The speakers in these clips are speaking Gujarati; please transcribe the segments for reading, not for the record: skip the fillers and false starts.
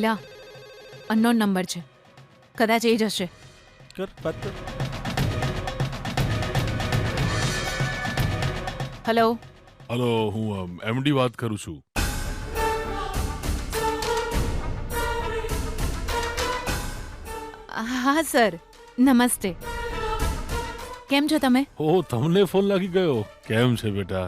ભૈલા અનનોન નંબર છે, કદાચ એ જ હશે. કર વાત કર. હેલો. હલો, હું એમડી વાત કરું છું. હા સર, નમસ્તે. કેમ છો તમે? ઓ, તમને ફોન લાગી ગયો. કેમ છે બેટા?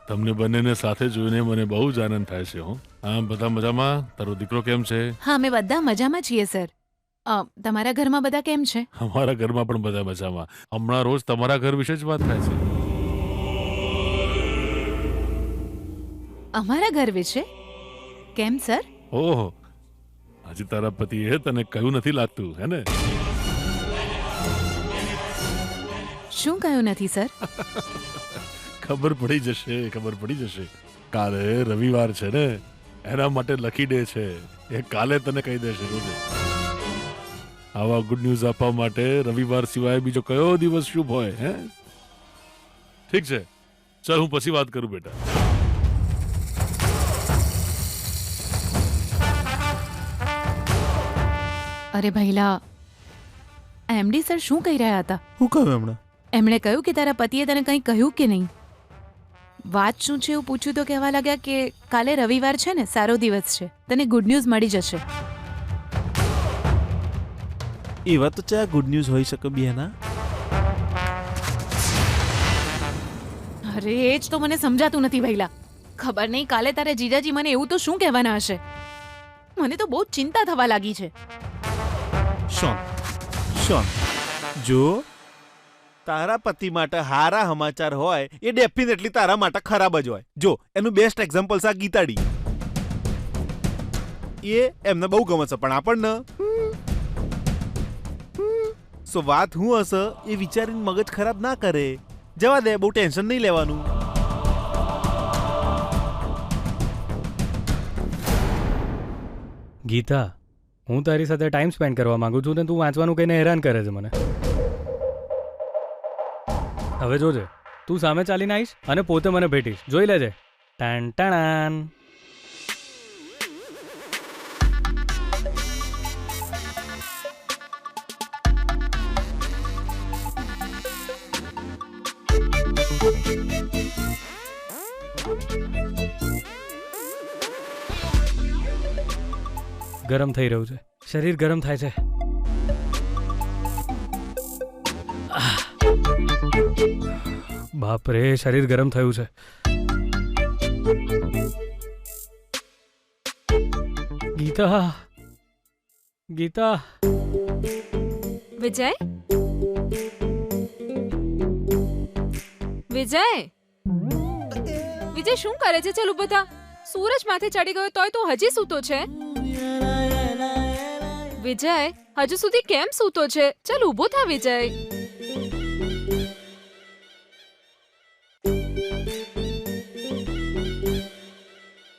તમને બંનેને સાથે જોઈને મને બહુ જ આનંદ થાય છે. હો, હા, બધા મજામાં? તારો દીકરો કેમ છે? હા, અમે બધા મજામાં છીએ સર. તમારા ઘરમાં બધા કેમ છે? અમારા ઘરમાં પણ બધા મજામાં. હમણાં રોજ તમારા ઘર વિશે જ વાત થાય છે. અમારા ઘર વિશે? કેમ સર? ઓહો, હજી તારા પતિએ તને કહ્યું નથી લાગતું, હે ને? શું કહ્યું નથી સર? ખબર પડી જશે, ખબર પડી જશે. કાલે રવિવાર છે ને, એના માટે લખી દે છે. એ કાલે તને કહી દેશે. રોજે આવા ગુડ ન્યૂઝ આપવા માટે રવિવાર સિવાય બીજો કયો દિવસ શુભ હોય? હે, ઠીક છે, ચાલ હું પછી વાત કરું બેટા. અરે ભૈલા, એમડી સર શું કહી રહ્યા હતા? હું કહું હમણાં? એમણે કહ્યું કે તારા પતિએ તને કંઈ કહ્યું કે નહીં? વાત શું છે એવું પૂછ્યું તો કહેવા લાગ્યા કે કાલે રવિવાર છે ને, સારો દિવસ છે, તને ગુડ ન્યૂઝ મળી જશે. એવા તો ચા ગુડ ન્યૂઝ હોઈ શકે બિયાના. અરે એ જ તો મને સમજાતું નથી ભૈલા. ખબર નહીં કાલે તારે જીજાજી મને એવું તો શું કહેવાના હશે. મને તો બહુ ચિંતા થવા લાગી છે. શોન, શોન, જો તારા પતિ માટે હારા સમાચાર હોય એ ડેફિનેટલી તારા માટે ખરાબ જ હોય. જો એનું બેસ્ટ એક્ઝામ્પલ છે આ ગીતાડી. એ એમને બહુ ગમે છે, પણ આપણને સો વાત હું હશે એ વિચારીને મગજ ખરાબ ના કરે. જવા દે, બહુ ટેન્શન નહીં લેવાનું. ગીતા, હું તારી સાથે ટાઈમ સ્પેન્ડ કરવા માંગુ છું ને તું વાંચવાનું કહીને હેરાન કરે છે મને. હવે જોજે, તું સામે ચાલીને આવીશ અને પોતે મને ભેટીશ. જોઈ લેજે. ટાણ ટાણાન. ગરમ થઈ રહ્યું છે, શરીર ગરમ થાય છે. બાપ રે, શરીર ગરમ થયું છે. ગીતા, ગીતા. વિજય, વિજય, વિજય શું કરે છે? ચાલ ઉભો થા. સૂરજ માથે ચડી ગયો તોય તું હજી સૂતો છે? વિજય, હજુ સુધી કેમ સૂતો છે? ચાલ ઉભો થા વિજય.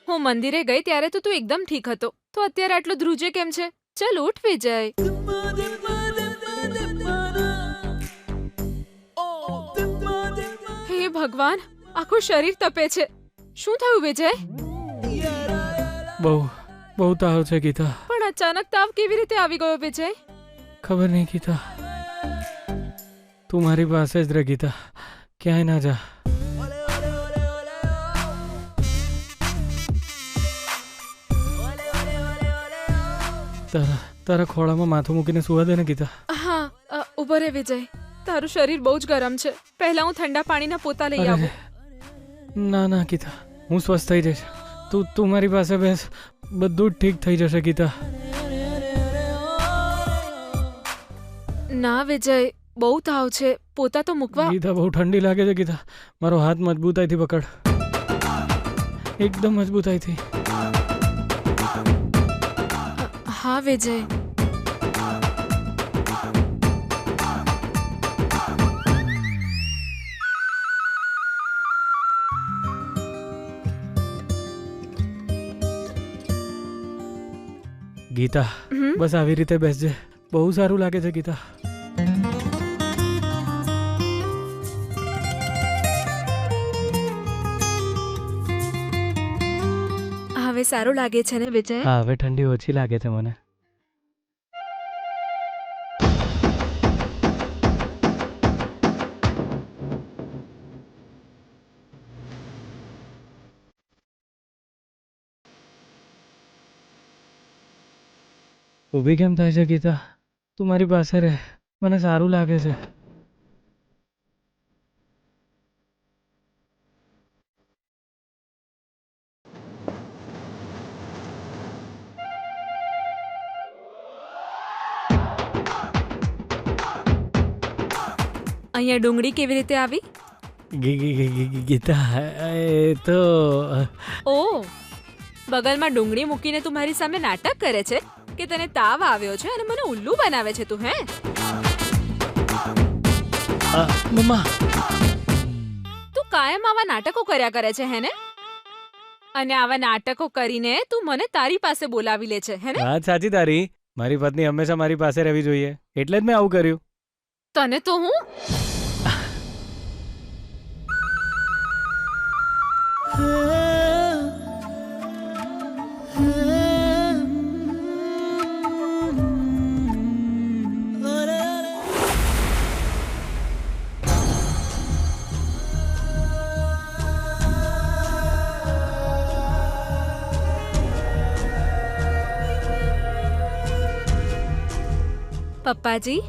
હું મંદિરે ગઈ ત્યારે તો તું એકદમ ઠીક હતો, તો અત્યારે આટલો ધ્રુજે કેમ છે? ચાલ ઉઠ વિજય. હે ભગવાન, આખું શરીર તપે છે. શું થયું વિજય? બહુ બહુ તાવ છે ગીતા. પણ અચાનક તાવ કેવી રીતે આવી ગયો વિજય? ખબર નહીં ગીતા. તું મારી પાસે જ રહે ગીતા, ક્યાંય ના જા. તારા ખોળામાં માથું મૂકીને સુવા દે ને ગીતા. હા, ઉભો રે વિજય. તારું શરીર બહુ જ ગરમ છે. પહેલા હું ઠંડા પાણીના પોતા લઈ આવું. ના ના ગીતા, હું સ્વસ્થ થઈ જઈશ. તું મારી પાસે બેસ, બધું જ ઠીક થઈ જશે ગીતા. ના વિજય, બહુ તાવ છે, પોતા તો મૂકવા. ગીતા, બહુ ઠંડી લાગે છે ગીતા. મારો હાથ મજબૂતાઈથી પકડ, એકદમ મજબૂતાઈથી. હા વિજય. ગીતા, બસ આવી રીતે બેસજે. બહુ સારું લાગે છે ગીતા. હવે સારું લાગે છે ને વિજય? હા હવે ઠંડી ઓછી લાગે છે મને. ઊભી કેમ થાય છે ગીતા? તું મારી પાસે રહે, મને સારું લાગે છે. અહીંયા ડુંગળી કેવી રીતે આવી? ગીતા એ તો ઓ, બગલમાં ડુંગળી મૂકીને તું મારી સામે નાટક કરે છે કે તને તાવ આવ્યો છે અને મને ઉલ્લુ બનાવે છે તું? હે, મમ્મા તું કાયમ આવા નાટકો કર્યા કરે છે હેને? અને આવા નાટકો કરીને તું મને તારી પાસે બોલાવી લે છે હેને? વાત સાચી તારી. મારી પત્ની હંમેશા મારી પાસે રહેવી જોઈએ, એટલે જ મેં આવું કર્યું. તને તો હું પપ્પાજી,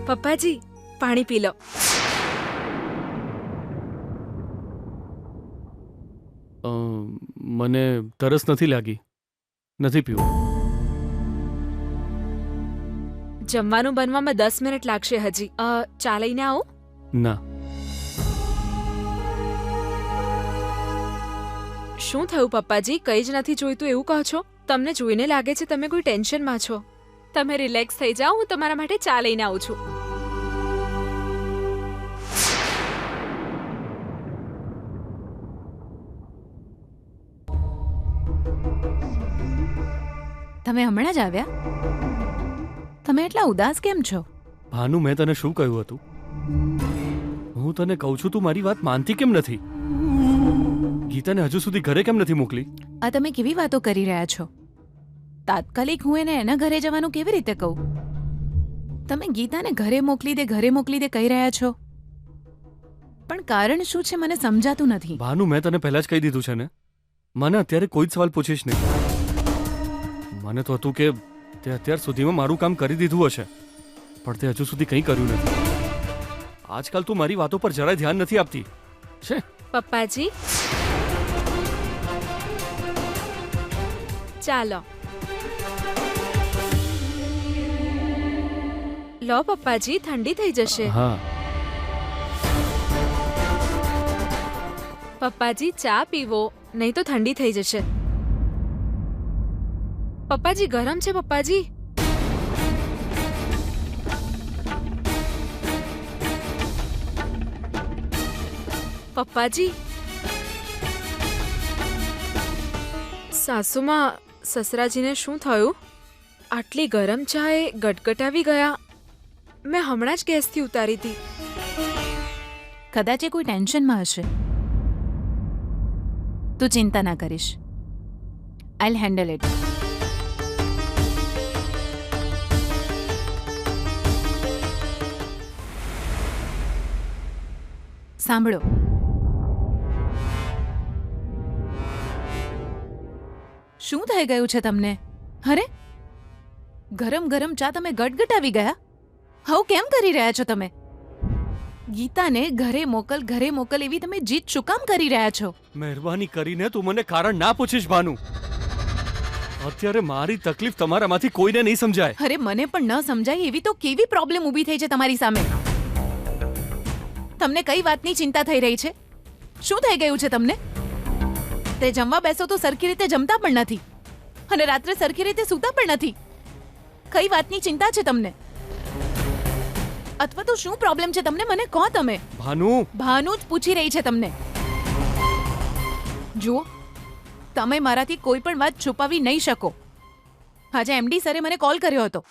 પપ્પાજી પાણી પી લો. મને તરસ નથી લાગી, નથી પીવું. જમવાનું બનવામાં 10 મિનિટ લાગશે હજી. ચા લઈને આવો? ના. શું થયું પપ્પાજી? કંઈ જ નથી જોઈતું એવું કહો છો? તમને જોઈને લાગે છે તમે કોઈ ટેન્શનમાં છો. તમે રિલેક્સ થઈ જાઓ, હું તમારા માટે ચા લઈને આવું છું. તમે હમણાં જ આવ્યા? તમે એટલા ઉદાસ કેમ છો? ભાનુ, મેં તને શું કહ્યું હતું? હું તને કહું છું, તું મારી વાત માનતી કેમ નથી? ગીતાને હજુ સુધી ઘરે કેમ નથી મોકલી? આ તમે કેવી વાતો કરી રહ્યા છો? તાત્કાલિક હું એને એના ઘરે જવાનું કેવી રીતે કહું? તમે ગીતાને ઘરે મોકલી દે કહી રહ્યા છો, પણ કારણ શું છે મને સમજાતું નથી. ભાનુ, મેં તને પહેલા જ કહી દીધું છે ને, મને અત્યારે કોઈ જ સવાલ પૂછીશ નહીં. મને તો હતું કે તે અત્યાર સુધીમાં મારું કામ કરી દીધું હશે, પણ તે હજુ સુધી કંઈ કર્યું નથી. આજકાલ તું મારી વાતો પર જરાય ધ્યાન નથી આપતી છે. પપ્પાજી ચાલો લો પપ્પાજી, ઠંડી થઈ જશે. હા, પપ્પાજી ચા પીવો, નહીં તો ઠંડી થઈ જશે. પપ્પાજી ગરમ છે પપ્પાજી. પપ્પાજી, સાસુમાં સસરાજીને શું થયું? આટલી ગરમ ચાએ ગટગટાવી ગયા. મેં હમણાં જ ગેસથી ઉતારી હતી. કદાચ એ કોઈ ટેન્શનમાં હશે. તું ચિંતા ના કરીશ. I'll handle it. સાંભળો, શું થઈ ગયું છે તમને? અરે, ગરમ ગરમ ચા તમે ગટગટાવી ગયા? હાઉ કેમ કરી રહ્યા છો તમે? ગીતાને ઘરે મોકલ એવી તમે જીદ શું કામ કરી રહ્યા છો? મહેરબાની કરીને તું મને કારણ ના પૂછીશ ભાનુ. અત્યારે મારી તકલીફ તમારામાંથી કોઈને નહીં સમજાય. અરે મને પણ ન સમજાય એવી તો કેવી પ્રોબ્લેમ ઊભી થઈ છે તમારી સામે? તમને કઈ વાતની ચિંતા થઈ રહી છે? શું થઈ ગયું છે તમને? તે જમવા બેસો તો સરખી રીતે જમતા પણ નથી અને રાત્રે સરખી રીતે સૂતા પણ નથી. કઈ વાતની ચિંતા છે તમને? અથવા તો શું પ્રોબ્લેમ છે તમને, મને કહો તમે. ભાનુ ભાનુ જ પૂછી રહી છે તમને. જુઓ, તમે મારાથી કોઈ પણ વાત છુપાવી નહીં શકો. આજે એમડી સરે મને કોલ કર્યો હતો.